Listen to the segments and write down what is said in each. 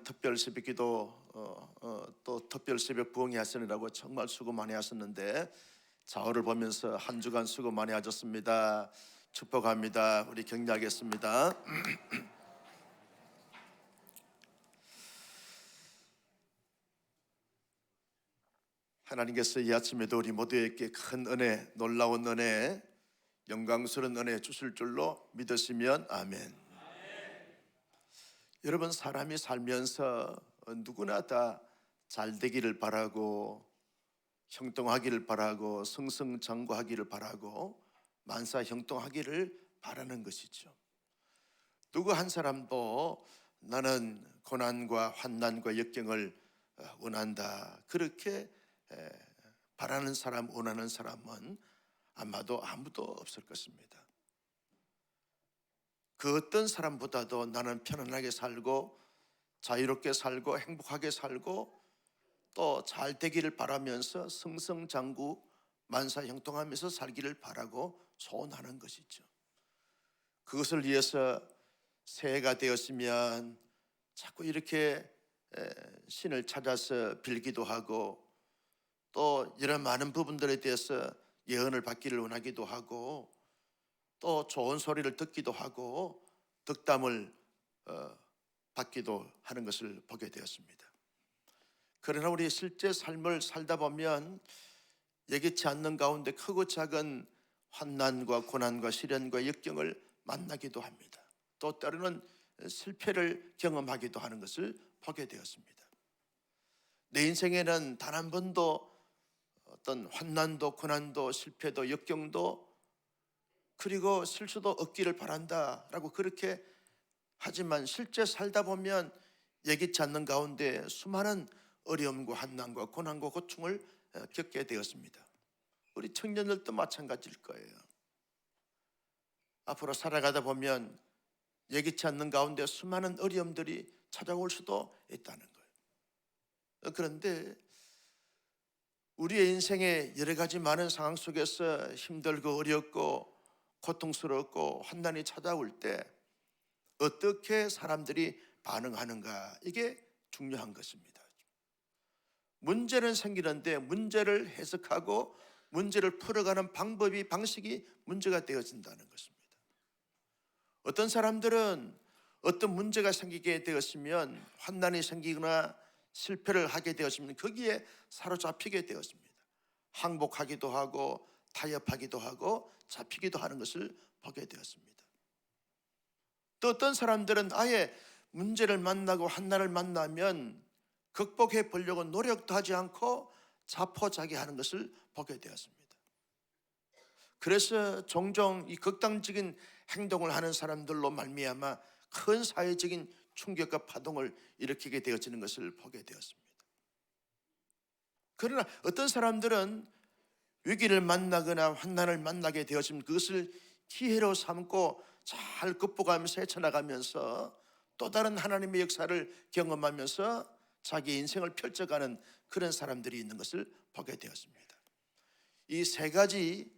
지난 특별 새벽기도 또 특별 새벽 부흥회 하시느라고 정말 수고 많이 하셨는데 자오를 보면서 한 주간 수고 많이 하셨습니다. 축복합니다. 우리 격려하겠습니다. 하나님께서 이 아침에도 우리 모두에게 큰 은혜, 놀라운 은혜, 영광스러운 은혜 주실 줄로 믿으시면 아멘. 여러분, 사람이 살면서 누구나 다 잘 되기를 바라고 형통하기를 바라고 승승장구하기를 바라고 만사형통하기를 바라는 것이죠. 누구 한 사람도 나는 고난과 환난과 역경을 원한다 그렇게 바라는 사람, 원하는 사람은 아마도 아무도 없을 것입니다. 그 어떤 사람보다도 나는 편안하게 살고 자유롭게 살고 행복하게 살고 또 잘 되기를 바라면서 승승장구 만사형통하면서 살기를 바라고 소원하는 것이죠. 그것을 위해서 새해가 되었으면 자꾸 이렇게 신을 찾아서 빌기도 하고 또 이런 많은 부분들에 대해서 예언을 받기를 원하기도 하고 또 좋은 소리를 듣기도 하고 덕담을 받기도 하는 것을 보게 되었습니다. 그러나 우리 실제 삶을 살다 보면 예기치 않는 가운데 크고 작은 환난과 고난과 시련과 역경을 만나기도 합니다. 또 때로는 실패를 경험하기도 하는 것을 보게 되었습니다. 내 인생에는 단 한 번도 어떤 환난도 고난도 실패도 역경도 그리고 실수도 없기를 바란다라고 그렇게 하지만 실제 살다 보면 예기치 않는 가운데 수많은 어려움과 환난과 고난과 고충을 겪게 되었습니다. 우리 청년들도 마찬가지일 거예요. 앞으로 살아가다 보면 예기치 않는 가운데 수많은 어려움들이 찾아올 수도 있다는 거예요. 그런데 우리의 인생의 여러 가지 많은 상황 속에서 힘들고 어렵고 고통스럽고 환난이 찾아올 때 어떻게 사람들이 반응하는가, 이게 중요한 것입니다. 문제는 생기는데 문제를 해석하고 문제를 풀어가는 방법이, 방식이 문제가 되어진다는 것입니다. 어떤 사람들은 어떤 문제가 생기게 되었으면, 환난이 생기거나 실패를 하게 되었으면 거기에 사로잡히게 되었습니다. 항복하기도 하고 타협하기도 하고 잡히기도 하는 것을 보게 되었습니다. 또 어떤 사람들은 아예 문제를 만나고 환난을 만나면 극복해 보려고 노력도 하지 않고 자포자기하는 것을 보게 되었습니다. 그래서 종종 이 극단적인 행동을 하는 사람들로 말미암아 큰 사회적인 충격과 파동을 일으키게 되어지는 것을 보게 되었습니다. 그러나 어떤 사람들은 위기를 만나거나 환난을 만나게 되었으면 그것을 기회로 삼고 잘 극복하면서 헤쳐나가면서 또 다른 하나님의 역사를 경험하면서 자기 인생을 펼쳐가는 그런 사람들이 있는 것을 보게 되었습니다. 이 세 가지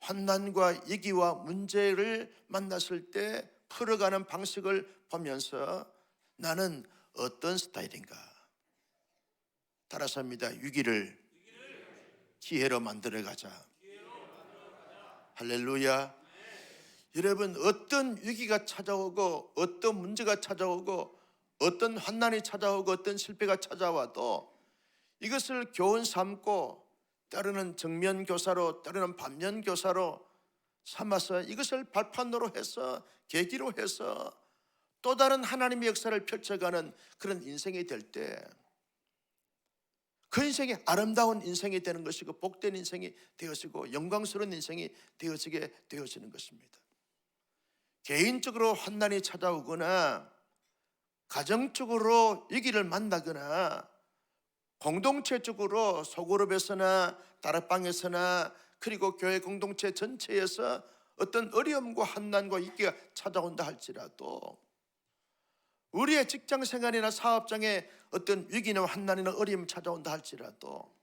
환난과 위기와 문제를 만났을 때 풀어가는 방식을 보면서 나는 어떤 스타일인가? 따라서 합니다. 위기를 기회로 만들어가자. 할렐루야. 여러분, 어떤 위기가 찾아오고 어떤 문제가 찾아오고 어떤 환난이 찾아오고 어떤 실패가 찾아와도 이것을 교훈 삼고 때로는 정면 교사로 때로는 반면 교사로 삼아서 이것을 발판으로 해서 계기로 해서 또 다른 하나님의 역사를 펼쳐가는 그런 인생이 될 때 그 인생이 아름다운 인생이 되는 것이고 복된 인생이 되어지고 영광스러운 인생이 되어지게 되어지는 것입니다. 개인적으로 환난이 찾아오거나 가정적으로 위기를 만나거나 공동체적으로 소그룹에서나 다락방에서나 그리고 교회 공동체 전체에서 어떤 어려움과 환난과 위기가 찾아온다 할지라도 우리의 직장생활이나 사업장에 어떤 위기나 환난이나 어려움이 찾아온다 할지라도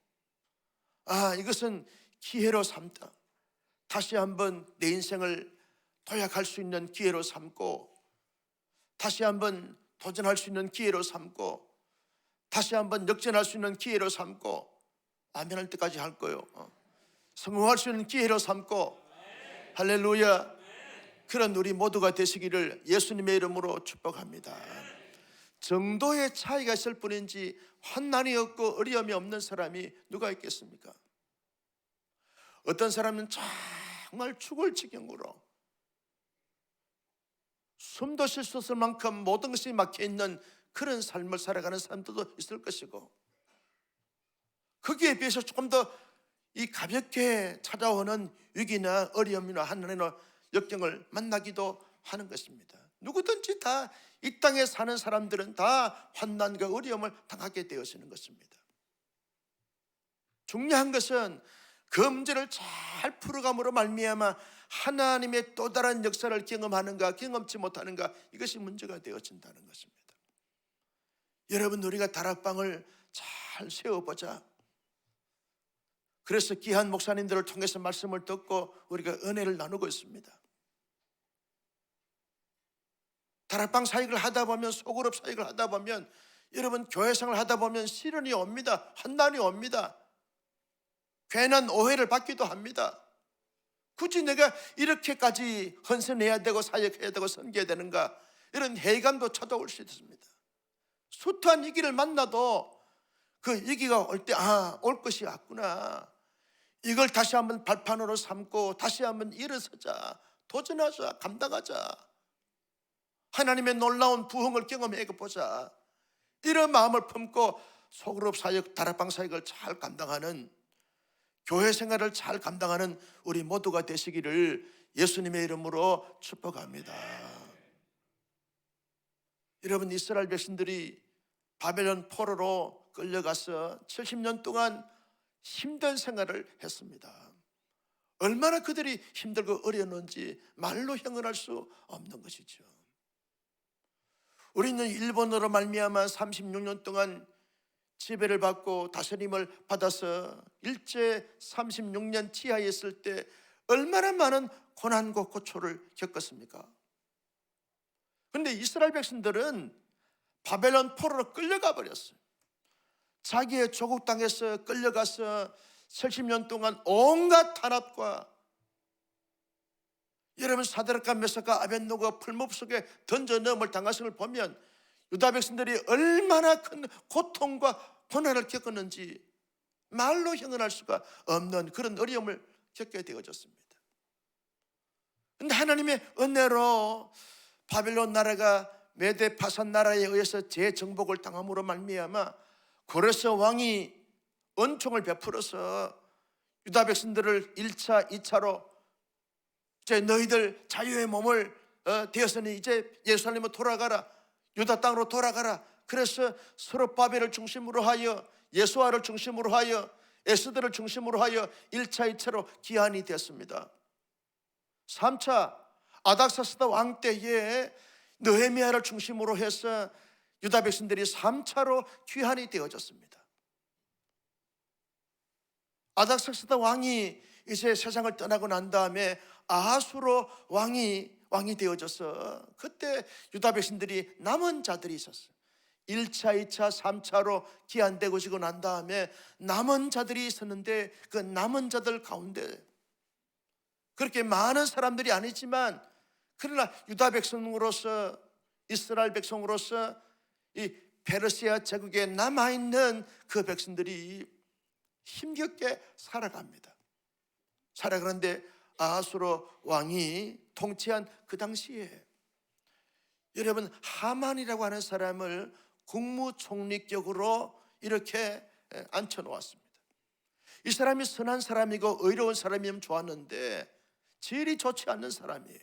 이것은 기회로 삼다, 다시 한번 내 인생을 도약할 수 있는 기회로 삼고 다시 한번 도전할 수 있는 기회로 삼고 다시 한번 역전할 수 있는 기회로 삼고 아멘할 때까지 할 거예요. 성공할 수 있는 기회로 삼고 할렐루야. 그런 우리 모두가 되시기를 예수님의 이름으로 축복합니다. 정도의 차이가 있을 뿐인지 환난이 없고 어려움이 없는 사람이 누가 있겠습니까? 어떤 사람은 정말 죽을 지경으로 숨도 쉴 수 없을 만큼 모든 것이 막혀있는 그런 삶을 살아가는 사람들도 있을 것이고, 거기에 비해서 조금 더 이 가볍게 찾아오는 위기나 어려움이나 환난이나 역경을 만나기도 하는 것입니다. 누구든지 다 이 땅에 사는 사람들은 다 환난과 어려움을 당하게 되어지는 것입니다. 중요한 것은 그 문제를 잘 풀어감으로 말미암아 하나님의 또 다른 역사를 경험하는가 경험치 못하는가, 이것이 문제가 되어진다는 것입니다. 여러분, 우리가 다락방을 잘 세워보자. 그래서 귀한 목사님들을 통해서 말씀을 듣고 우리가 은혜를 나누고 있습니다. 다락방 사역을 하다 보면, 소그룹 사역을 하다 보면, 여러분 교회생활을 하다 보면 시련이 옵니다. 환난이 옵니다. 괜한 오해를 받기도 합니다. 굳이 내가 이렇게까지 헌신해야 되고 사역해야 되고 섬겨야 되는가, 이런 회의감도 찾아올 수 있습니다. 숱한 위기를 만나도 그 위기가 올 때 올 것이 왔구나, 이걸 다시 한번 발판으로 삼고 다시 한번 일어서자, 도전하자, 감당하자, 하나님의 놀라운 부흥을 경험해 보자, 이런 마음을 품고 소그룹 사역, 다락방 사역을 잘 감당하는, 교회 생활을 잘 감당하는 우리 모두가 되시기를 예수님의 이름으로 축복합니다. 여러분, 이스라엘 백성들이 바벨론 포로로 끌려가서 70년 동안 힘든 생활을 했습니다. 얼마나 그들이 힘들고 어려웠는지 말로 형언할 수 없는 것이죠. 우리는 일본으로 말미암아 36년 동안 지배를 받고 다스림을 받아서 일제 36년 지하에 있을 때 얼마나 많은 고난과 고초를 겪었습니까? 그런데 이스라엘 백성들은 바벨론 포로로 끌려가 버렸어요. 자기의 조국 땅에서 끌려가서 70년 동안 온갖 탄압과, 여러분 사드락과 메삭과 아벳노고가 풀무불 속에 던져 넣음을 당하신 걸 보면 유다 백성들이 얼마나 큰 고통과 고난을 겪었는지 말로 형언할 수가 없는 그런 어려움을 겪게 되어졌습니다. 그런데 하나님의 은혜로 바벨론 나라가 메데 파산 나라에 의해서 재정복을 당함으로 말미암아 고레스 왕이 은총을 베풀어서 유다 백성들을 1차, 2차로 이제 너희들 자유의 몸을 되었으니 이제 예루살렘으로 돌아가라, 유다 땅으로 돌아가라. 그래서 스룹바벨을 중심으로 하여, 예수아를 중심으로 하여, 에스더를 중심으로 하여 1차, 2차로 기한이 됐습니다. 3차 아닥사스다 왕 때에 느헤미야를 중심으로 해서 유다 백성들이 3차로 귀환이 되어졌습니다. 아닥사스다 왕이 이제 세상을 떠나고 난 다음에 아하수로 왕이 되어져서 그때 유다 백성들이 남은 자들이 있었어요. 1차, 2차, 3차로 기한되고 난 다음에 남은 자들이 있었는데 그 남은 자들 가운데 그렇게 많은 사람들이 아니지만, 그러나 유다 백성으로서, 이스라엘 백성으로서 이 페르시아 제국에 남아있는 그 백성들이 힘겹게 살아갑니다. 살아가는데 아하수로 왕이 통치한 그 당시에 여러분 하만이라고 하는 사람을 국무총리격으로 이렇게 앉혀놓았습니다. 이 사람이 선한 사람이고 의로운 사람이면 좋았는데 질이 좋지 않는 사람이에요.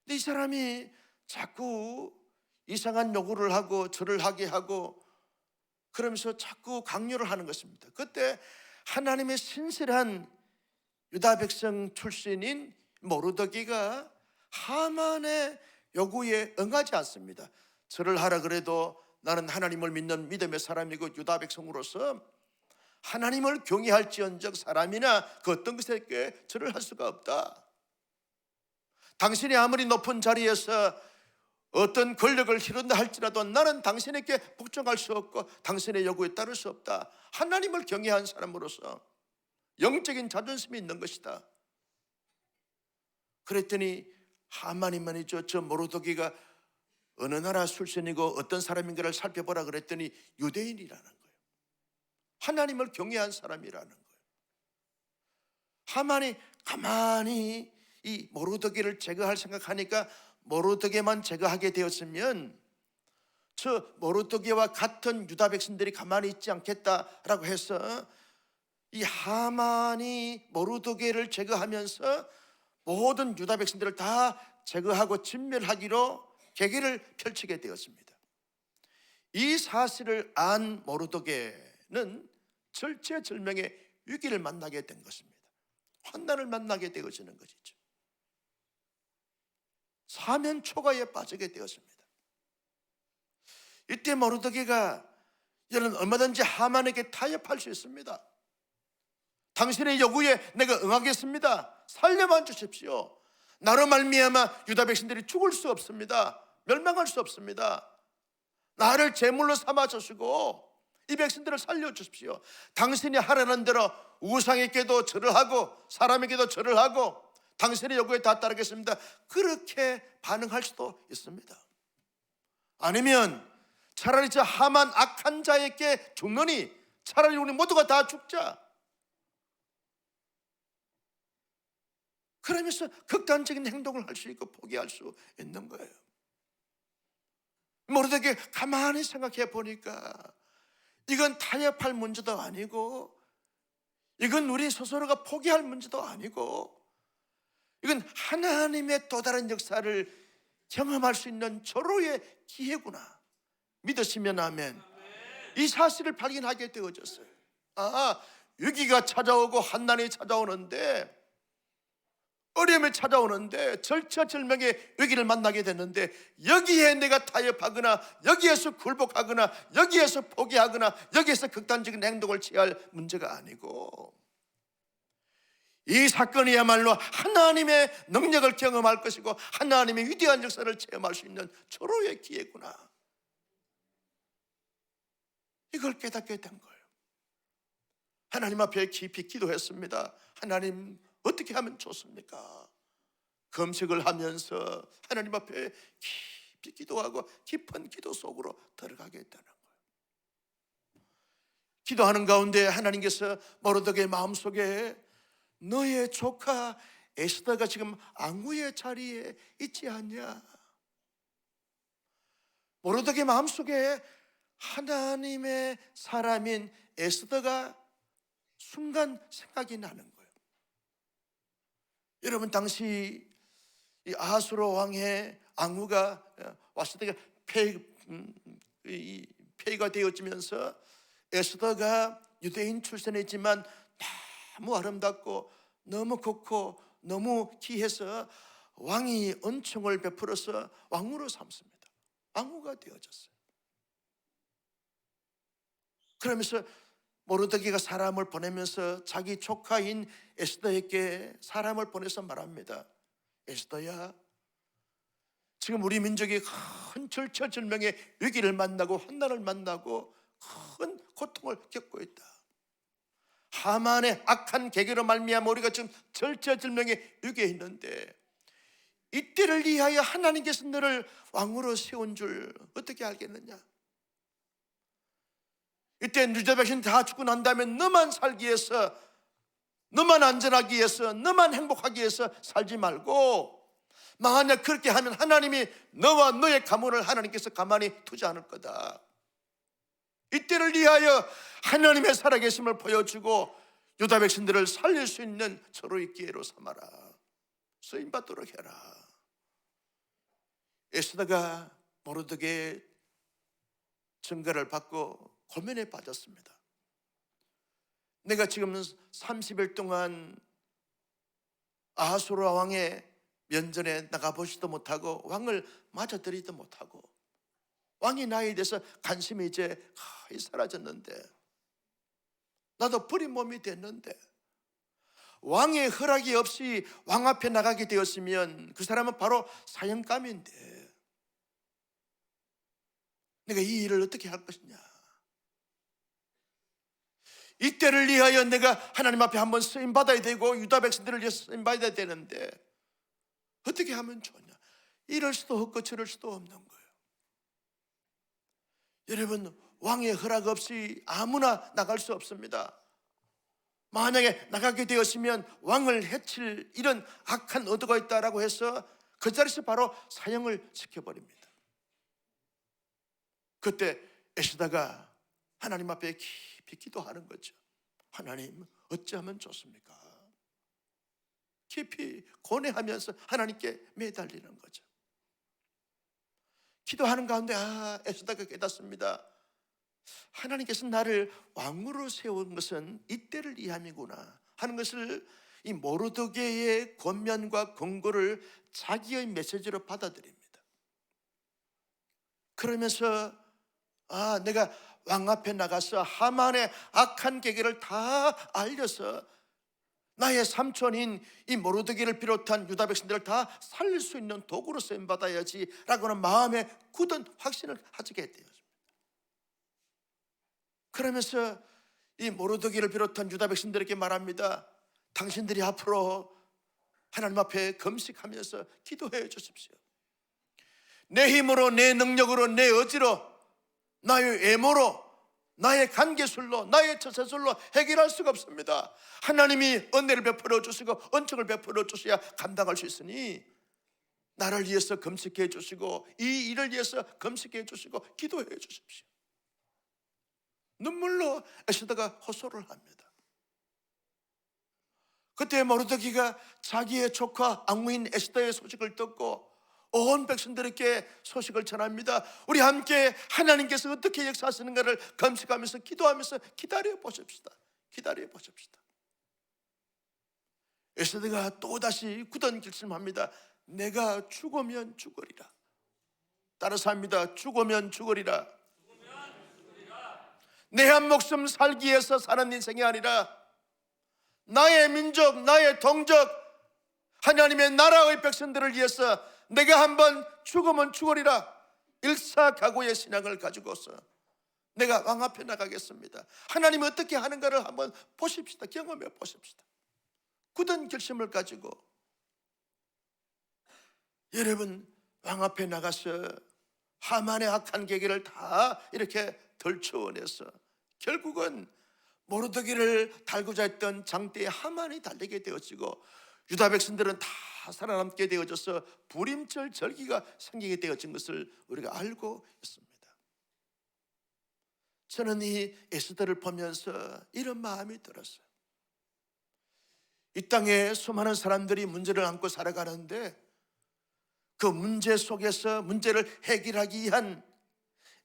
근데 이 사람이 자꾸 이상한 요구를 하고 절을 하게 하고 그러면서 자꾸 강요를 하는 것입니다. 그때 하나님의 신실한 유다 백성 출신인 모르드기가 하만의 요구에 응하지 않습니다. 절을 하라 그래도 나는 하나님을 믿는 믿음의 사람이고 유다 백성으로서 하나님을 경외할지언정 사람이나 그 어떤 것에 절을 할 수가 없다. 당신이 아무리 높은 자리에서 어떤 권력을 희른다 할지라도 나는 당신에게 복종할 수 없고 당신의 요구에 따를 수 없다. 하나님을 경외한 사람으로서 영적인 자존심이 있는 것이다. 그랬더니 하만이 말이죠, 저 모르드게가 어느 나라 출신이고 어떤 사람인가를 살펴보라 그랬더니 유대인이라는 거예요. 하나님을 경외한 사람이라는 거예요. 하만이 가만히 이 모르드게를 제거할 생각하니까 모르드게만 제거하게 되었으면 저 모르드게와 같은 유다 백성들이 가만히 있지 않겠다라고 해서 이 하만이 모르드게를 제거하면서 모든 유다 백성들을 다 제거하고 진멸하기로 계획을 펼치게 되었습니다. 이 사실을 안 모르드게는 절체절명의 위기를 만나게 된 것입니다. 환난을 만나게 되어지는 것이죠. 사면 초가에 빠지게 되었습니다. 이때 모르드게가 여러분 얼마든지 하만에게 타협할 수 있습니다. 당신의 요구에 내가 응하겠습니다. 살려만 주십시오. 나로 말미암아 유다 백성들이 죽을 수 없습니다. 멸망할 수 없습니다. 나를 제물로 삼아 주시고 이 백성들을 살려주십시오. 당신이 하라는 대로 우상에게도 절을 하고 사람에게도 절을 하고 당신의 요구에 다 따르겠습니다. 그렇게 반응할 수도 있습니다. 아니면 차라리 저 하만 악한 자에게 죽느니 차라리 우리 모두가 다 죽자. 그러면서 극단적인 행동을 할 수 있고 포기할 수 있는 거예요. 모르드게 가만히 생각해 보니까 이건 타협할 문제도 아니고 이건 우리 스스로가 포기할 문제도 아니고 이건 하나님의 또 다른 역사를 경험할 수 있는 절호의 기회구나. 믿으시면 아멘. 이 사실을 발견하게 되어졌어요. 위기가 찾아오고 환난이 찾아오는데 어려움이 찾아오는데 절체절명의 위기를 만나게 됐는데 여기에 내가 타협하거나 여기에서 굴복하거나 여기에서 포기하거나 여기에서 극단적인 행동을 취할 문제가 아니고 이 사건이야말로 하나님의 능력을 경험할 것이고 하나님의 위대한 역사를 체험할 수 있는 절호의 기회구나. 이걸 깨닫게 된 거예요. 하나님 앞에 깊이 기도했습니다. 하나님 어떻게 하면 좋습니까? 금식을 하면서 하나님 앞에 깊이 기도하고 깊은 기도 속으로 들어가게 했다는 거예요. 기도하는 가운데 하나님께서 모르드게의 마음속에 너의 조카 에스더가 지금 앙구의 자리에 있지 않냐? 모르드게 마음속에 하나님의 사람인 에스더가 순간 생각이 나는 거예요. 여러분 당시 이 아하수로 왕의 앙후가 왔을 때 폐위가 되어지면서 에스더가 유대인 출신이지만 너무 아름답고 너무 곱고 너무 귀해서 왕이 은총을 베풀어서 왕후로 삼습니다. 왕후가 되어졌어요. 그러면서 모르드게가 사람을 보내면서 자기 조카인 에스더에게 사람을 보내서 말합니다. 에스더야, 지금 우리 민족이 큰 절체절명의 위기를 만나고 환난을 만나고 큰 고통을 겪고 있다. 하만의 악한 계계로 말미암아 우리가 지금 절체절명의 위기에 있는데 이때를 위하여 하나님께서 너를 왕으로 세운 줄 어떻게 알겠느냐? 이때 유다 백성 다 죽고 난 다음에 너만 살기 위해서, 너만 안전하기 위해서, 너만 행복하기 위해서 살지 말고 만약 그렇게 하면 하나님이 너와 너의 가문을 하나님께서 가만히 두지 않을 거다. 이때를 위하여 하나님의 살아계심을 보여주고 유다 백성들을 살릴 수 있는 절호의 기회로 삼아라. 쓰임받도록 해라. 에스더가 모르드게의 증거를 받고 고민에 빠졌습니다. 내가 지금 30일 동안 아하수르 왕의 면전에 나가보지도 못하고 왕을 맞아들이지도 못하고 왕이 나에 대해서 관심이 이제 거의 사라졌는데 나도 버린 몸이 됐는데 왕의 허락이 없이 왕 앞에 나가게 되었으면 그 사람은 바로 사형감인데 내가 이 일을 어떻게 할 것이냐. 이때를 위하여 내가 하나님 앞에 한번 쓰임받아야 되고 유다 백성들을 위해서 쓰임받아야 되는데 어떻게 하면 좋냐. 이럴 수도 없고 저럴 수도 없는 거예요. 여러분, 왕의 허락 없이 아무나 나갈 수 없습니다. 만약에 나가게 되었으면 왕을 해칠 이런 악한 의도가 있다라고 해서 그 자리에서 바로 사형을 시켜버립니다. 그때 에스더가 하나님 앞에 깊이 기도하는 거죠. 하나님, 어찌하면 좋습니까? 깊이 고뇌하면서 하나님께 매달리는 거죠. 기도하는 가운데 에스더가 깨닫습니다. 하나님께서 나를 왕으로 세운 것은 이때를 위함이구나 하는 것을 이 모르드게의 권면과 권고를 자기의 메시지로 받아들입니다. 그러면서 내가 왕 앞에 나가서 하만의 악한 계획을 다 알려서 나의 삼촌인 이 모르드게를 비롯한 유다 백성들을 다 살릴 수 있는 도구로 쓰임받아야지 라고는 마음에 굳은 확신을 가지게 되었습니다. 그러면서 이 모르드게를 비롯한 유다 백성들에게 말합니다. 당신들이 앞으로 하나님 앞에 금식하면서 기도해 주십시오. 내 힘으로, 내 능력으로, 내 의지로, 나의 외모로, 나의 관계술로, 나의 처세술로 해결할 수가 없습니다. 하나님이 은혜를 베풀어 주시고 은총을 베풀어 주셔야 감당할 수 있으니 나를 위해서 금식해 주시고 이 일을 위해서 금식해 주시고 기도해 주십시오. 눈물로 에스더가 호소를 합니다. 그때 모르드게가 자기의 조카 앙무인 에스더의 소식을 듣고 온 백성들에게 소식을 전합니다. 우리 함께 하나님께서 어떻게 역사하시는가를 검색하면서 기도하면서 기다려 보십시다. 기다려 보십시다. 에스더가 또다시 굳은 결심합니다. 내가 죽으면 죽으리라. 따라서 합니다. 죽으면 죽으리라. 내 한 목숨 살기 위해서 사는 인생이 아니라 나의 민족, 나의 동족, 하나님의 나라의 백성들을 위해서 내가 한번 죽으면 죽으리라. 일사각오의 신앙을 가지고서 내가 왕 앞에 나가겠습니다. 하나님이 어떻게 하는가를 한번 보십시다. 경험해 보십시다. 굳은 결심을 가지고 여러분 왕 앞에 나가서 하만의 악한 계획을 다 이렇게 덜쳐내서 결국은 모르드게를 달고자 했던 장대의 하만이 달리게 되어지고 유다 백성들은 다 살아남게 되어져서 불임절 절기가 생기게 되어진 것을 우리가 알고 있습니다. 저는 이 에스더를 보면서 이런 마음이 들었어요. 이 땅에 수많은 사람들이 문제를 안고 살아가는데 그 문제 속에서 문제를 해결하기 위한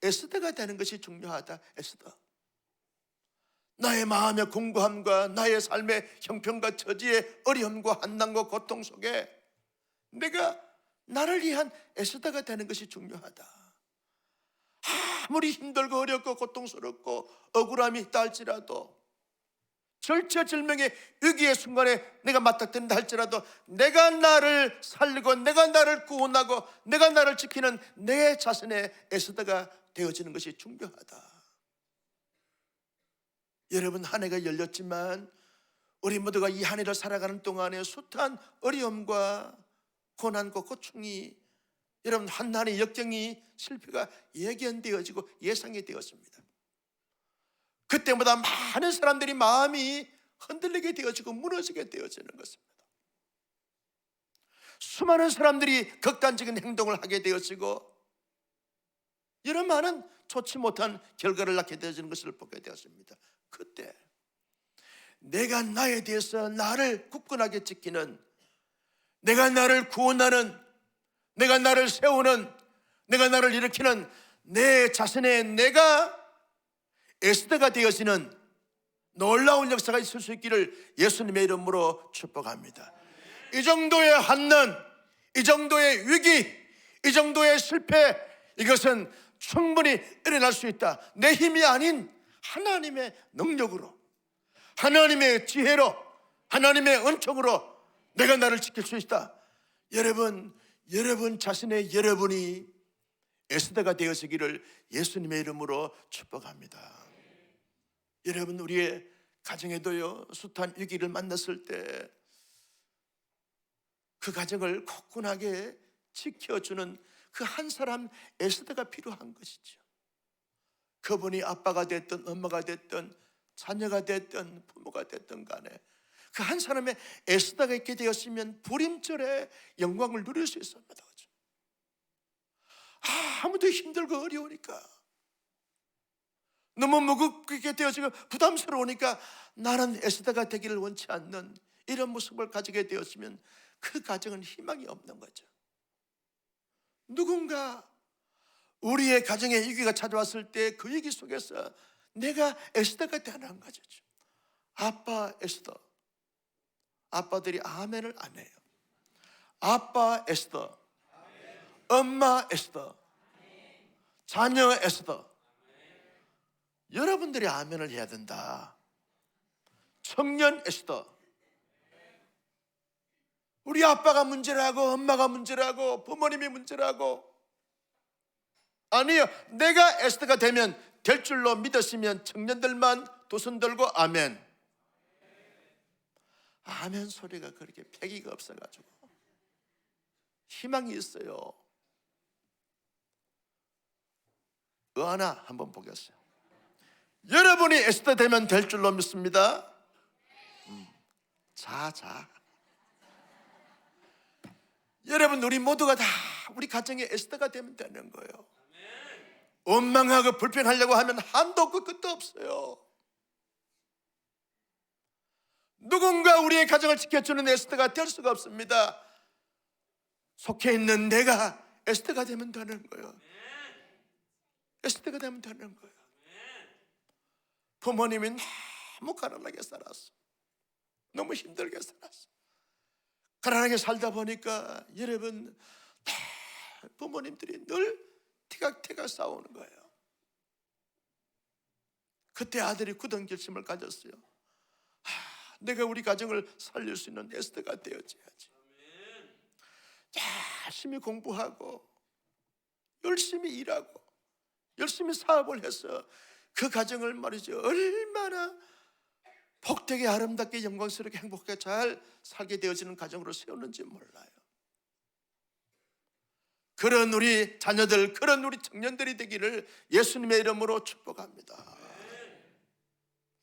에스더가 되는 것이 중요하다. 에스더, 나의 마음의 공고함과 나의 삶의 형편과 처지의 어려움과 한난과 고통 속에 내가 나를 위한 에스더가 되는 것이 중요하다. 아무리 힘들고 어렵고 고통스럽고 억울함이 있다 할지라도, 절체절명의 위기의 순간에 내가 맞닥뜨린다 할지라도 내가 나를 살리고 내가 나를 구원하고 내가 나를 지키는 내 자신의 에스더가 되어지는 것이 중요하다. 여러분, 한 해가 열렸지만 우리 모두가 이 한 해를 살아가는 동안에 숱한 어려움과 고난과 고충이, 여러분 한난의 역경이, 실패가 예견되어지고 예상이 되었습니다. 그때마다 많은 사람들이 마음이 흔들리게 되어지고 무너지게 되어지는 것입니다. 수많은 사람들이 극단적인 행동을 하게 되어지고 이런 많은 좋지 못한 결과를 낳게 되어지는 것을 보게 되었습니다. 그때 내가 나에 대해서 나를 굳건하게 지키는, 내가 나를 구원하는, 내가 나를 세우는, 내가 나를 일으키는 내 자신의 내가 에스더가 되어지는 놀라운 역사가 있을 수 있기를 예수님의 이름으로 축복합니다. 이 정도의 환난, 이 정도의 위기, 이 정도의 실패, 이것은 충분히 일어날 수 있다. 내 힘이 아닌 하나님의 능력으로, 하나님의 지혜로, 하나님의 은총으로 내가 나를 지킬 수 있다. 여러분 자신의 여러분이 에스더가 되어지기를 예수님의 이름으로 축복합니다. 여러분, 우리의 가정에도요, 숱한 위기를 만났을 때 그 가정을 굳건하게 지켜주는 그 한 사람 에스더가 필요한 것이죠. 그분이 아빠가 됐든 엄마가 됐든 자녀가 됐든 부모가 됐든 간에 그 한 사람의 에스더가 있게 되었으면 불임절에 영광을 누릴 수 있습니다. 그렇죠? 아무도 힘들고 어려우니까, 너무 무겁게 되어지고 부담스러우니까 나는 에스더가 되기를 원치 않는 이런 모습을 가지게 되었으면 그 가정은 희망이 없는 거죠. 누군가 우리의 가정에 위기가 찾아왔을 때 그 위기 속에서 내가 에스더가 되는 거죠. 아빠 에스더. 아빠들이 아멘을 안 해요. 아빠 에스더, 엄마 에스더, 자녀 에스더. 여러분들이 아멘을 해야 된다. 청년 에스더. 우리 아빠가 문제라고, 엄마가 문제라고, 부모님이 문제라고. 아니요, 내가 에스더가 되면 될 줄로 믿었으면 청년들만 두 손 들고 아멘. 아멘 소리가 그렇게 패기가 없어가지고 희망이 있어요. 하나 한번 보겠어요. 여러분이 에스더 되면 될 줄로 믿습니다. 자. 여러분, 우리 모두가 다 우리 가정에 에스더가 되면 되는 거예요. 원망하고 불평하려고 하면 한도 없고 끝도 없어요. 누군가 우리의 가정을 지켜주는 에스더가 될 수가 없습니다. 속해 있는 내가 에스더가 되면 되는 거예요. 에스더가 되면 되는 거예요. 부모님이 너무 가난하게 살았어. 너무 힘들게 살았어. 가난하게 살다 보니까 여러분, 부모님들이 늘 티각티각 싸우는 거예요. 그때 아들이 굳은 결심을 가졌어요. 내가 우리 가정을 살릴 수 있는 에스더가 되어줘야지. 열심히 공부하고 열심히 일하고 열심히 사업을 해서 그 가정을 말이죠, 얼마나 복되게 아름답게 영광스럽게 행복하게 잘 살게 되어지는 가정으로 세우는지 몰라요. 그런 우리 자녀들, 그런 우리 청년들이 되기를 예수님의 이름으로 축복합니다.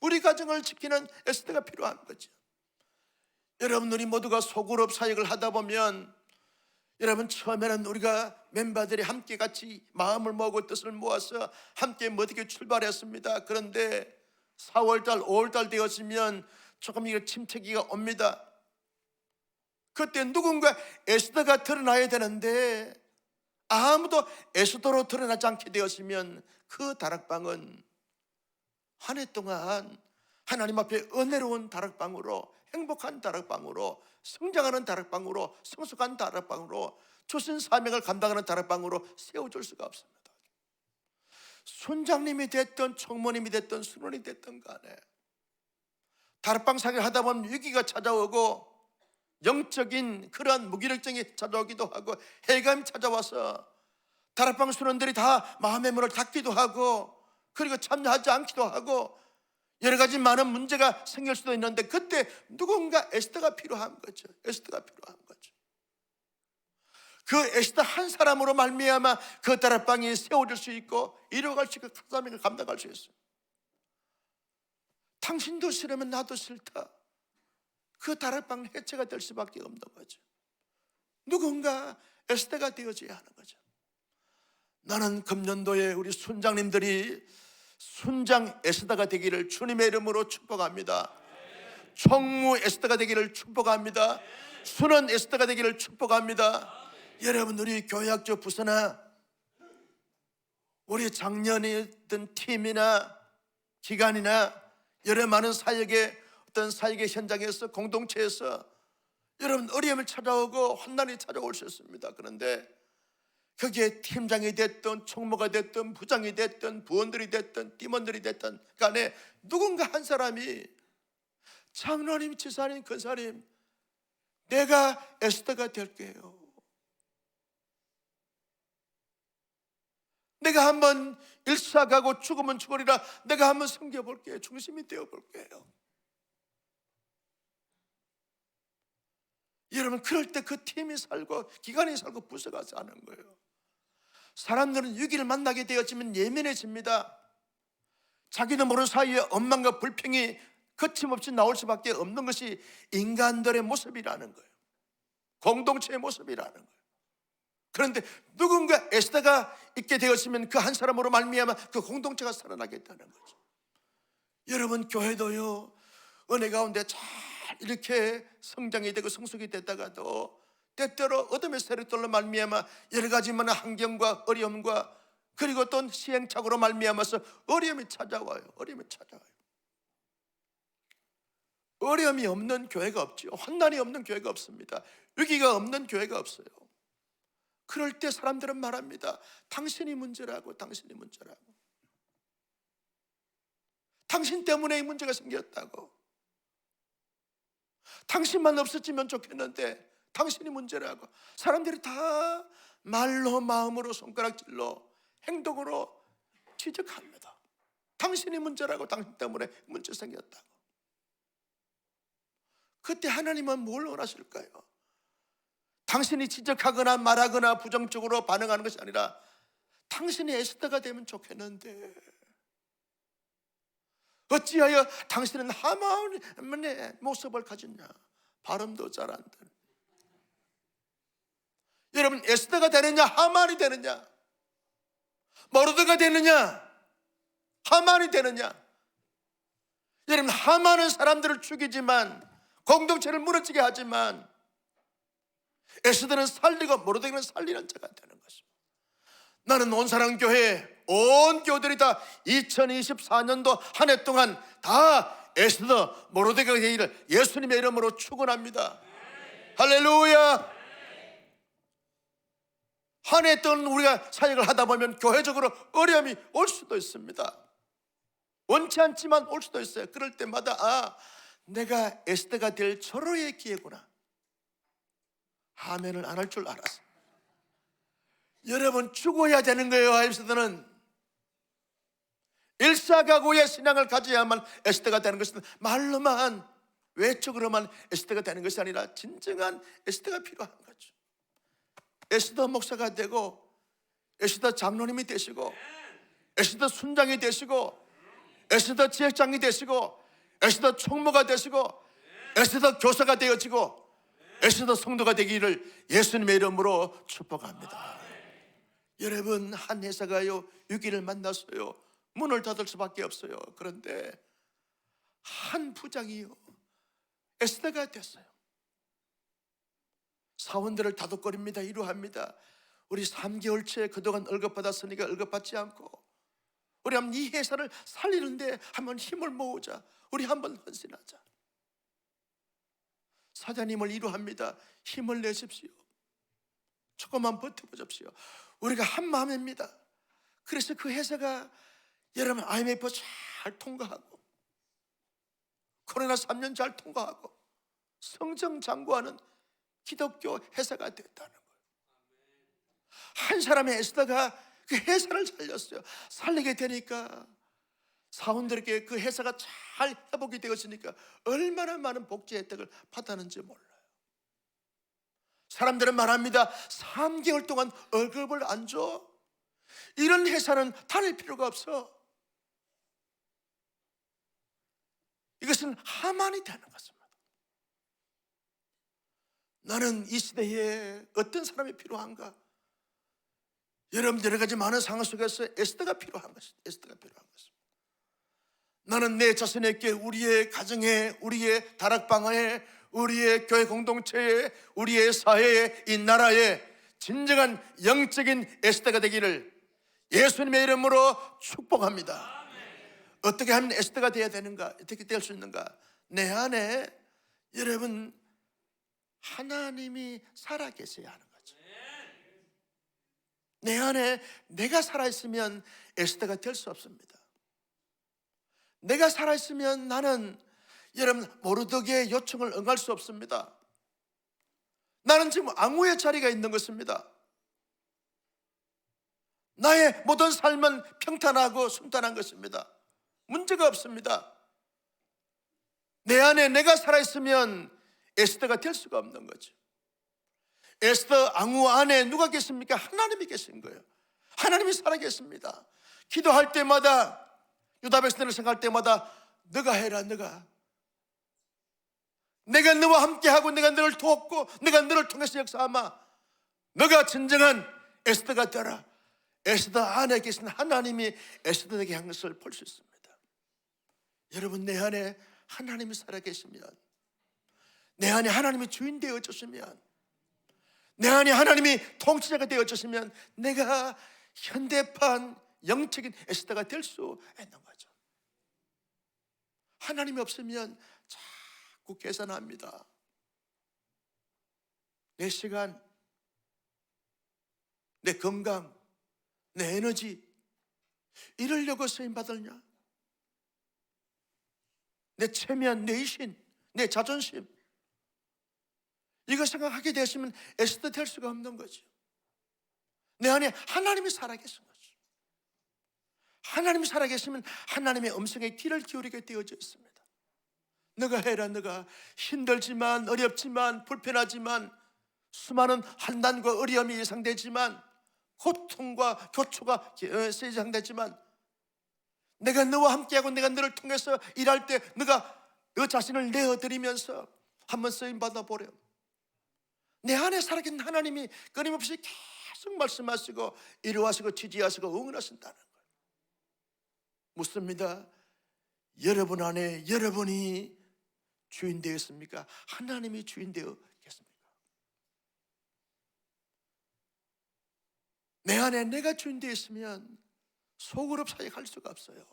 우리 가정을 지키는 에스더가 필요한 거죠. 여러분, 우리 모두가 소그룹 사역을 하다 보면, 여러분, 처음에는 우리가 멤버들이 함께 같이 마음을 모으고 뜻을 모아서 함께 멋지게 출발했습니다. 그런데 4월달, 5월달 되었으면 조금 이게 침체기가 옵니다. 그때 누군가 에스더가 드러나야 되는데 아무도 에스더로 드러나지 않게 되었으면 그 다락방은 한 해 동안 하나님 앞에 은혜로운 다락방으로, 행복한 다락방으로, 성장하는 다락방으로, 성숙한 다락방으로, 주신 사명을 감당하는 다락방으로 세워줄 수가 없습니다. 순장님이 됐든 총무님이 됐든 순원이 됐든 간에 다락방 사역을 하다 보면 위기가 찾아오고 영적인 그런 무기력증이 찾아오기도 하고 해감이 찾아와서 다락방 순원들이 다 마음의 문을 닫기도 하고 그리고 참여하지 않기도 하고 여러 가지 많은 문제가 생길 수도 있는데, 그때 누군가 에스더가 필요한 거죠. 에스더가 필요한 거죠. 그 에스더 한 사람으로 말미암아 그 다락방이 세워질 수 있고 이루어갈 수 있고 그 사명을 감당할 수 있어요. 당신도 싫으면 나도 싫다. 그 다락방 해체가 될 수밖에 없는 거죠. 누군가 에스더가 되어져야 하는 거죠. 나는 금년도에 우리 순장님들이 순장 에스더가 되기를 주님의 이름으로 축복합니다. 총무 에스더가 되기를 축복합니다. 순원 에스더가 되기를 축복합니다. 여러분, 우리 교회학교 부서나 우리 작년이든 팀이나 기관이나 여러 많은 사역의 어떤 사역의 현장에서, 공동체에서 여러분 어려움을 찾아오고 환난이 찾아올 수 있습니다. 그런데 거기에 팀장이 됐든 총무가 됐든 부장이 됐든 부원들이 됐든 팀원들이 됐든 간에 누군가 한 사람이 장로님, 지사님, 권사님, 내가 에스더가 될게요. 내가 한번 일사가고 죽으면 죽으리라. 내가 한번 섬겨볼게요. 중심이 되어볼게요. 여러분, 그럴 때 그 팀이 살고 기관이 살고 부서가지 않은 거예요. 사람들은 위기를 만나게 되어지면 예민해집니다. 자기도 모르는 사이에 원망과 불평이 거침없이 나올 수밖에 없는 것이 인간들의 모습이라는 거예요. 공동체의 모습이라는 거예요. 그런데 누군가 에스더가 있게 되었으면 그 한 사람으로 말미암아 그 공동체가 살아나겠다는 거죠. 여러분, 교회도요, 은혜 가운데 잘 이렇게 성장이 되고 성숙이 됐다가도 때때로 어둠의 세력들로 말미암아 여러 가지 환경과 어려움과 그리고 또 시행착오로 말미암아서 어려움이 찾아와요. 어려움이 찾아와요. 어려움이 없는 교회가 없지요. 환난이 없는 교회가 없습니다. 위기가 없는 교회가 없어요. 그럴 때 사람들은 말합니다. 당신이 문제라고, 당신이 문제라고. 당신 때문에 이 문제가 생겼다고. 당신만 없어지면 좋겠는데 당신이 문제라고. 사람들이 다 말로, 마음으로, 손가락질로, 행동으로 지적합니다. 당신이 문제라고, 당신 때문에 문제 생겼다고. 그때 하나님은 뭘 원하실까요? 당신이 지적하거나 말하거나 부정적으로 반응하는 것이 아니라 당신이 에스더가 되면 좋겠는데 어찌하여 당신은 하만의 모습을 가졌냐? 발음도 잘 안 되는. 여러분, 에스더가 되느냐 하만이 되느냐? 모르드가 되느냐 하만이 되느냐? 여러분, 하만은 사람들을 죽이지만 공동체를 무너지게 하지만 에스더는 살리고 모르드게는 살리는 자가 되는 것입니다. 나는 온사랑교회 온 교들이 다 2024년도 한 해 동안 다 에스더 모르드게가 되기를 예수님의 이름으로 축원합니다. 할렐루야. 한 해 동안 우리가 사역을 하다 보면 교회적으로 어려움이 올 수도 있습니다. 원치 않지만 올 수도 있어요. 그럴 때마다 내가 에스더가 될 절호의 기회구나. 아멘을 안 할 줄 알았어. 여러분, 죽어야 되는 거예요. 에스더는 일사각오의 신앙을 가져야만 에스더가 되는 것은 말로만 외적으로만 에스더가 되는 것이 아니라 진정한 에스더가 필요한 거죠. 에스더 목사가 되고 에스더 장로님이 되시고 에스더 순장이 되시고 에스더 지역장이 되시고 에스더 총무가 되시고 에스더 교사가 되어지고 에스더 성도가 되기를 예수님의 이름으로 축복합니다. 여러분, 한 회사가요 위기를 만났어요. 문을 닫을 수밖에 없어요. 그런데 한 부장이요 에스더가 됐어요. 사원들을 다독거립니다. 위로합니다. 우리 3개월째 그동안 월급 받았으니까 월급 받지 않고 우리 한번 이 회사를 살리는데 한번 힘을 모으자. 우리 한번 헌신하자. 사장님을 위로합니다. 힘을 내십시오. 조금만 버텨보십시오. 우리가 한 마음입니다. 그래서 그 회사가 여러분 IMF 잘 통과하고 코로나 3년 잘 통과하고 성정장구하는 기독교 회사가 됐다는 거예요. 한 사람의 에스더가 그 회사를 살렸어요. 살리게 되니까 사원들에게 그 회사가 잘 회복이 되었으니까 얼마나 많은 복지 혜택을 받았는지 몰라요. 사람들은 말합니다. 3개월 동안 월급을 안 줘? 이런 회사는 다닐 필요가 없어. 이것은 하만이 되는 것입니다. 나는 이 시대에 어떤 사람이 필요한가? 여러분, 여러 가지 많은 상황 속에서 에스더가 필요한 것입니다. 에스더가 필요한 것입니다. 나는 내 자신에게 우리의 가정에, 우리의 다락방에, 우리의 교회 공동체에, 우리의 사회에, 이 나라에 진정한 영적인 에스더가 되기를 예수님의 이름으로 축복합니다. 어떻게 하면 에스더가 되어야 되는가? 어떻게 될 수 있는가? 내 안에 여러분 하나님이 살아계셔야 하는 거죠. 내 안에 내가 살아있으면 에스더가 될 수 없습니다. 내가 살아있으면 나는 여러분 모르드게의 요청을 응할 수 없습니다. 나는 지금 앙우의 자리가 있는 것입니다. 나의 모든 삶은 평탄하고 순탄한 것입니다. 문제가 없습니다. 내 안에 내가 살아있으면 에스더가 될 수가 없는 거죠. 에스더 앙후 안에 누가 계십니까? 하나님이 계신 거예요. 하나님이 살아계십니다. 기도할 때마다, 유다 백성들을 생각할 때마다 너가 해라, 너가. 내가 너와 함께하고 내가 너를 돕고 내가 너를 통해서 역사하마. 너가 진정한 에스더가 되라. 에스더 안에 계신 하나님이 에스더에게 한 것을 볼 수 있습니다. 여러분, 내 안에 하나님이 살아계시면, 내 안에 하나님이 주인 되어 주시면, 내 안에 하나님이 통치자가 되어 주시면 내가 현대판 영적인 에스더가 될 수 있는 거죠. 하나님이 없으면 자꾸 계산합니다. 내 시간, 내 건강, 내 에너지 이러려고 쓰임받았냐? 내 체면, 내 이신, 내 자존심, 이거 생각하게 되시면 에스더 될 수가 없는 거죠. 내 안에 하나님이 살아계신 거죠. 하나님이 살아계시면 하나님의 음성에 귀를 기울이게 되어져 있습니다. 너가 해라, 너가. 힘들지만, 어렵지만, 불편하지만, 수많은 환난과 어려움이 예상되지만, 고통과 교초가 예상되지만, 내가 너와 함께하고 내가 너를 통해서 일할 때 너가 너 자신을 내어드리면서 한번 쓰임받아 보렴. 내 안에 살아계신 하나님이 끊임없이 계속 말씀하시고 이루하시고 지지하시고 응원하신다는 거예요. 묻습니다. 여러분 안에 여러분이 주인 되었습니까? 하나님이 주인 되어 계십니까? 내 안에 내가 주인 되어 있으면 속으로 사역할 수가 없어요.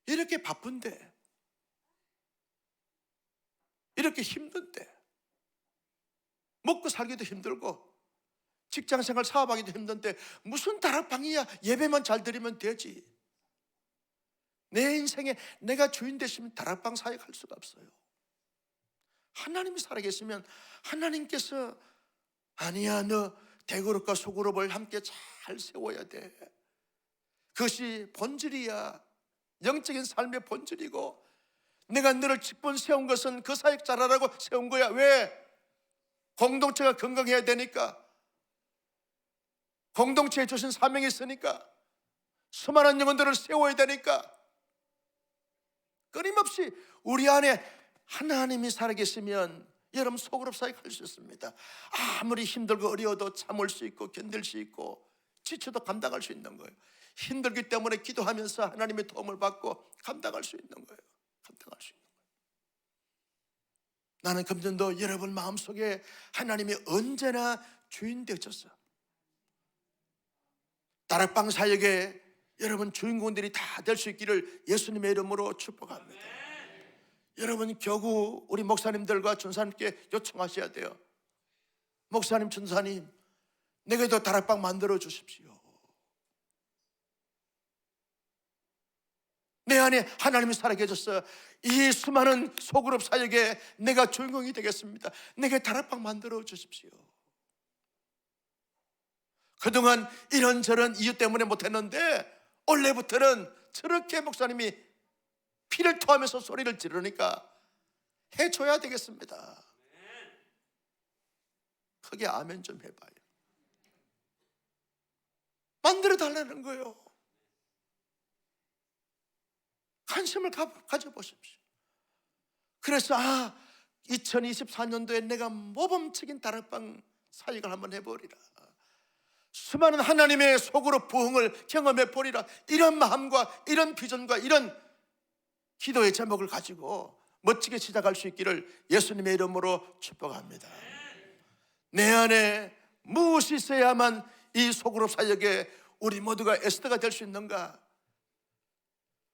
이렇게 바쁜데, 이렇게 힘든데, 먹고 살기도 힘들고 직장생활 사업하기도 힘든데 무슨 다락방이야. 예배만 잘 드리면 되지. 내 인생에 내가 주인 되시면 다락방 사역할 수가 없어요. 하나님이 살아계시면 하나님께서 아니야, 너 대그룹과 소그룹을 함께 잘 세워야 돼. 그것이 본질이야. 영적인 삶의 본질이고, 내가 너를 직분 세운 것은 그 사역 잘하라고 세운 거야. 왜? 공동체가 건강해야 되니까. 공동체에 주신 사명이 있으니까. 수많은 영혼들을 세워야 되니까. 끊임없이 우리 안에 하나님이 살아계시면 여러분 속으로 사역할 수 있습니다. 아무리 힘들고 어려워도 참을 수 있고 견딜 수 있고 지쳐도 감당할 수 있는 거예요. 힘들기 때문에 기도하면서 하나님의 도움을 받고 감당할 수 있는 거예요. 감당할 수 있는 거예요. 나는 금전도 여러분 마음속에 하나님이 언제나 주인 되셨어. 다락방 사역에 여러분 주인공들이 다 될 수 있기를 예수님의 이름으로 축복합니다. 여러분 교구 우리 목사님들과 전사님께 요청하셔야 돼요. 목사님, 전사님, 내게도 다락방 만들어 주십시오. 내 안에 하나님이 살아계셔서 이 수많은 소그룹 사역에 내가 주인공이 되겠습니다. 내게 다락방 만들어 주십시오. 그동안 이런저런 이유 때문에 못했는데 원래부터는 저렇게 목사님이 피를 토하면서 소리를 지르니까 해줘야 되겠습니다. 크게 아멘 좀 해봐요. 만들어 달라는 거예요. 관심을 가져보십시오. 그래서 2024년도에 내가 모범적인 다락방 사역을 한번 해보리라. 수많은 하나님의 속으로 부흥을 경험해 보리라. 이런 마음과 이런 비전과 이런 기도의 제목을 가지고 멋지게 시작할 수 있기를 예수님의 이름으로 축복합니다. 내 안에 무엇이 있어야만 이 소그룹 사역에 우리 모두가 에스더가 될 수 있는가?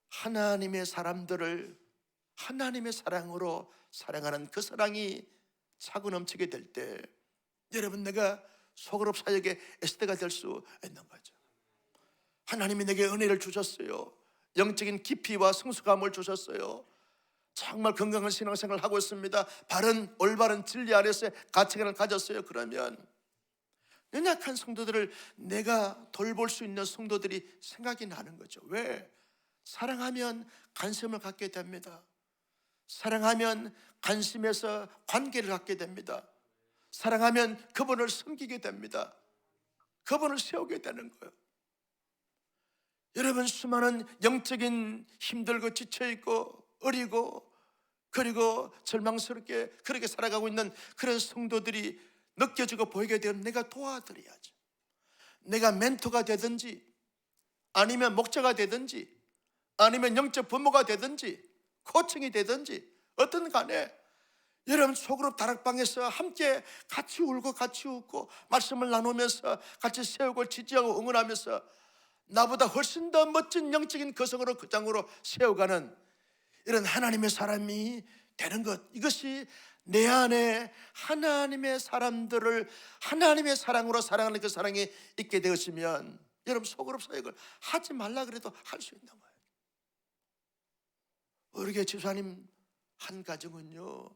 하나님의 사람들을 하나님의 사랑으로 사랑하는 그 사랑이 차고 넘치게 될 때 여러분 내가 소그룹 사역의 에스더가 될 수 있는 거죠. 하나님이 내게 은혜를 주셨어요. 영적인 깊이와 성숙함을 주셨어요. 정말 건강한 신앙생활을 하고 있습니다. 바른 올바른 진리 아래서 가치관을 가졌어요. 그러면 연약한 성도들을 내가 돌볼 수 있는 성도들이 생각이 나는 거죠. 왜? 사랑하면 관심을 갖게 됩니다. 사랑하면 관심에서 관계를 갖게 됩니다. 사랑하면 그분을 섬기게 됩니다. 그분을 세우게 되는 거예요. 여러분, 수많은 영적인 힘들고 지쳐있고 어리고 그리고 절망스럽게 그렇게 살아가고 있는 그런 성도들이 느껴지고 보이게 되면 내가 도와드려야죠. 내가 멘토가 되든지 아니면 목자가 되든지 아니면 영적 부모가 되든지 코칭이 되든지 어떤 간에 여러분 소그룹 다락방에서 함께 같이 울고 같이 웃고 말씀을 나누면서 같이 세우고 지지하고 응원하면서 나보다 훨씬 더 멋진 영적인 거성으로 그 장으로 세워가는 이런 하나님의 사람이 되는 것, 이것이 내 안에 하나님의 사람들을 하나님의 사랑으로 사랑하는 그 사랑이 있게 되었으면 여러분 소그룹 사역을 하지 말라 그래도 할 수 있는 거예요. 우리 교회 집사님 한 가정은요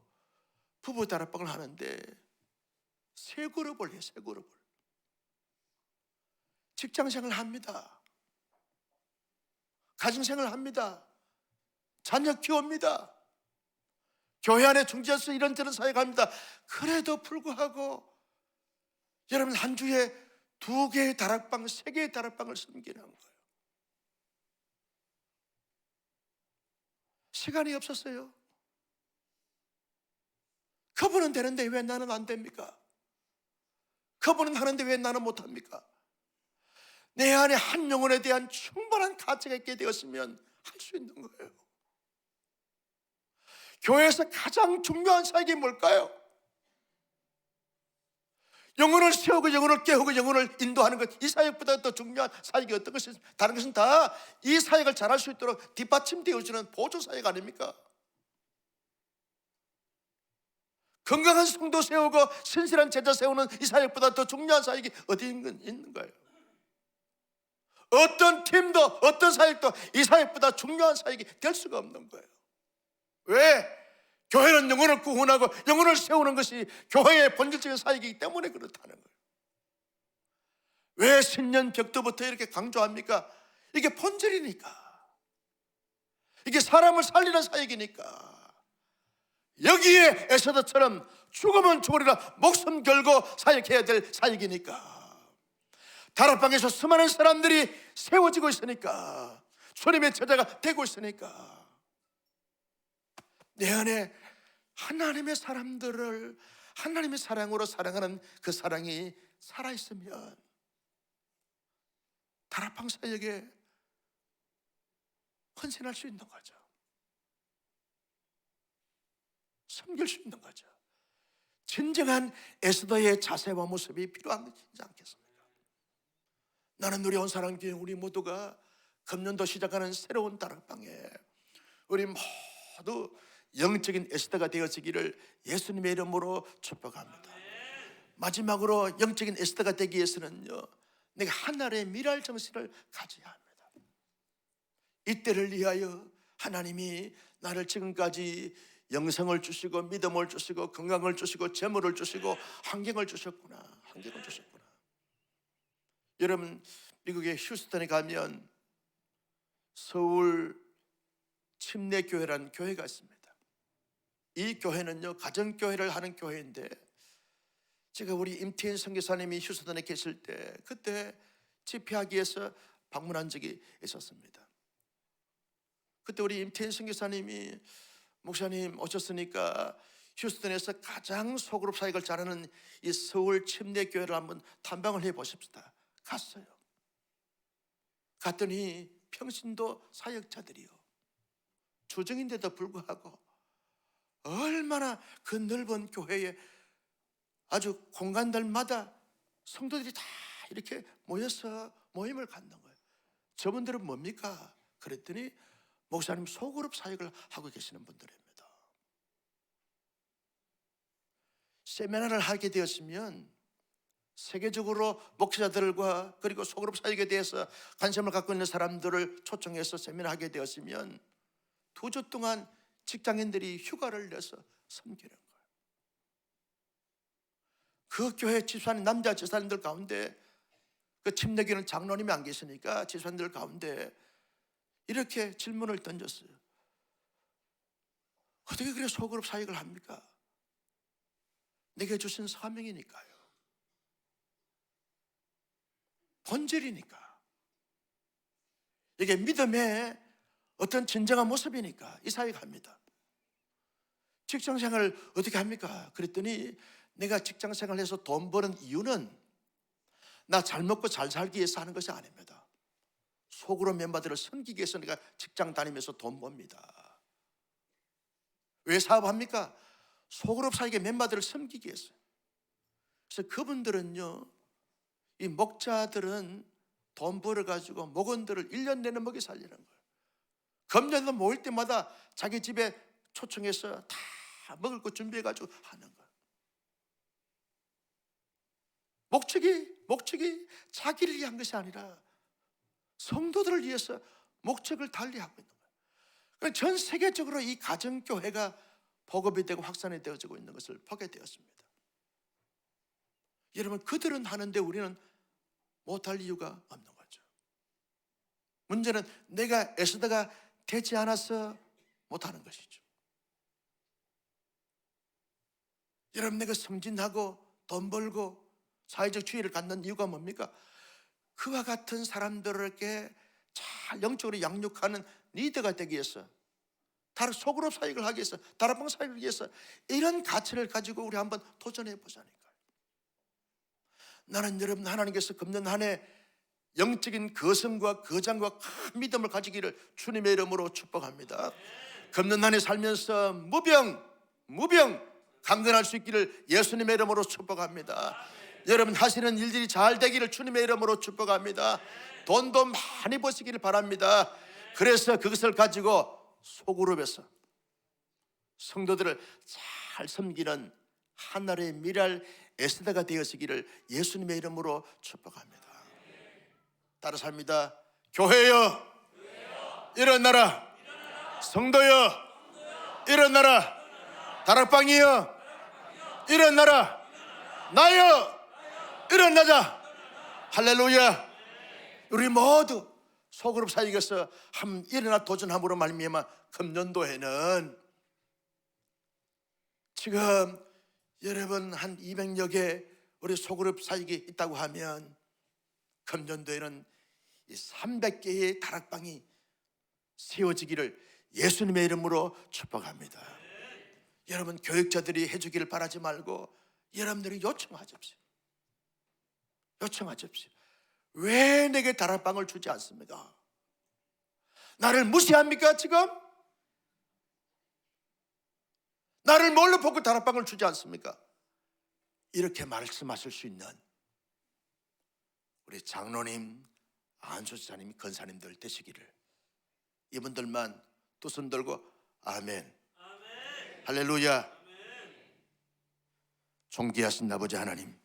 부부 다락방을 하는데 세 그룹을 해요. 세 그룹을. 직장생활을 합니다. 가정생활을 합니다. 자녀 키웁니다. 교회 안에 중지해서 이런저런 사역합니다. 그래도 불구하고 여러분 한 주에 2개의 다락방, 3개의 다락방을 섬기는 거예요. 시간이 없었어요. 그분은 되는데 왜 나는 안 됩니까? 그분은 하는데 왜 나는 못합니까? 내 안에 한 영혼에 대한 충분한 가치가 있게 되었으면 할 수 있는 거예요. 교회에서 가장 중요한 사역이 뭘까요? 영혼을 세우고 영혼을 깨우고 영혼을 인도하는 것, 이 사역보다 더 중요한 사역이 어떤 것이 있습니까? 다른 것은 다 이 사역을 잘할 수 있도록 뒷받침되어주는 보조 사역 아닙니까? 건강한 성도 세우고 신실한 제자 세우는 이 사역보다 더 중요한 사역이 어디 있는 거예요? 어떤 팀도 어떤 사역도 이 사역보다 중요한 사역이 될 수가 없는 거예요. 왜? 교회는 영혼을 구원하고 영혼을 세우는 것이 교회의 본질적인 사역이기 때문에 그렇다는 거예요. 왜 신년 벽도부터 이렇게 강조합니까? 이게 본질이니까, 이게 사람을 살리는 사역이니까. 여기에 에스더처럼 죽으면 죽으리라 목숨 걸고 사역해야 될 사역이니까. 다락방에서 수많은 사람들이 세워지고 있으니까, 주님의 제자가 되고 있으니까, 내 안에 하나님의 사람들을 하나님의 사랑으로 사랑하는 그 사랑이 살아있으면 다락방 사역에 헌신할 수 있는 거죠. 섬길 수 있는 거죠. 진정한 에스더의 자세와 모습이 필요하지 않겠습니까? 나는 우리 온사랑교회 우리 모두가 금년도 시작하는 새로운 다락방에 우리 모두 영적인 에스더가 되어지기를 예수님의 이름으로 축복합니다. 마지막으로 영적인 에스더가 되기 위해서는요, 내가 하나님의 미랄 정신을 가져야 합니다. 이때를 위하여 하나님이 나를 지금까지 영성을 주시고 믿음을 주시고 건강을 주시고 재물을 주시고 환경을 주셨구나. 환경을 주셨구나. 여러분, 미국의 휴스턴에 가면 서울 침례교회라는 교회가 있습니다. 이 교회는요 가정교회를 하는 교회인데, 제가 우리 임태인 선교사님이 휴스턴에 계실 때 그때 집회하기 위해서 방문한 적이 있었습니다. 그때 우리 임태인 선교사님이 목사님 오셨으니까 휴스턴에서 가장 소그룹 사역을 잘하는 이 서울 침례교회를 한번 탐방을 해보십시다. 갔어요. 갔더니 평신도 사역자들이요, 주정인데도 불구하고 얼마나 그 넓은 교회에 아주 공간들마다 성도들이 다 이렇게 모여서 모임을 갖는 거예요. 저분들은 뭡니까? 그랬더니 목사님 소그룹 사역을 하고 계시는 분들입니다. 세미나를 하게 되었으면 세계적으로 목사들과 그리고 소그룹 사역에 대해서 관심을 갖고 있는 사람들을 초청해서 세미나 하게 되었으면 2주 동안 직장인들이 휴가를 내서 섬기는 거예요. 그 교회 집사님, 남자 집사님들 가운데 그 침례교는 장로님이 안 계시니까 집사님들 가운데 이렇게 질문을 던졌어요. 어떻게 그래 소그룹 사역을 합니까? 내게 주신 사명이니까요. 본질이니까. 이게 믿음의 어떤 진정한 모습이니까 이 사역합니다. 직장생활을 어떻게 합니까? 그랬더니 내가 직장생활을 해서 돈 버는 이유는 나 잘 먹고 잘 살기 위해서 하는 것이 아닙니다. 속으로 멤버들을 섬기기 위해서 내가 직장 다니면서 돈 법니다. 왜 사업합니까? 속으로 사역의 멤버들을 섬기기 위해서. 그래서 그분들은요, 이 목자들은 돈 벌어가지고 목원들을 1년 내내 먹여 살리는 거예요. 금년도 모일 때마다 자기 집에 초청해서 다 먹을 거 준비해가지고 하는 거예요. 목적이 자기를 위한 것이 아니라 성도들을 위해서 목적을 달리하고 있는 거예요. 그러니까 전 세계적으로 이 가정교회가 보급이 되고 확산이 되어지고 있는 것을 보게 되었습니다. 여러분, 그들은 하는데 우리는 못할 이유가 없는 거죠. 문제는 내가 애쓰다가 되지 않아서 못하는 것이죠. 여러분, 내가 승진하고 돈 벌고 사회적 지위를 갖는 이유가 뭡니까? 그와 같은 사람들에게 잘 영적으로 양육하는 리더가 되기 위해서, 다른 소그룹 사역을 하기 위해서, 다락방 사역을 하기 위해서 이런 가치를 가지고 우리 한번 도전해 보자니까요. 나는 여러분 하나님께서 금년 한 해 영적인 거성과 거장과 큰 믿음을 가지기를 주님의 이름으로 축복합니다. 금년 한 해 살면서 무병 강건할 수 있기를 예수님의 이름으로 축복합니다. 여러분 하시는 일들이 잘 되기를 주님의 이름으로 축복합니다. 돈도 많이 버시기를 바랍니다. 그래서 그것을 가지고 소그룹에서 성도들을 잘 섬기는 하나님의 미랄 에스더가 되어지기를 예수님의 이름으로 축복합니다. 따라삽니다. 교회여 일어나라. 성도여 일어나라. 다락방이여 일어나라. 나여 일어나자. 할렐루야. 우리 모두 소그룹 사역에서 한 일어나 도전함으로 말미암아 금년도에는 지금 여러분 한 200여 개 우리 소그룹 사역이 있다고 하면 금년도에는 이 300개의 다락방이 세워지기를 예수님의 이름으로 축복합니다. 여러분 교육자들이 해주기를 바라지 말고 여러분들이 요청하십시오. 왜 내게 다락방을 주지 않습니까? 나를 무시합니까 지금? 나를 뭘로 보고 다락방을 주지 않습니까? 이렇게 말씀하실 수 있는 우리 장로님, 안수사님, 권사님들 되시기를 이분들만 두 손 들고 아멘. 할렐루야. 존귀하신 아버지 하나님,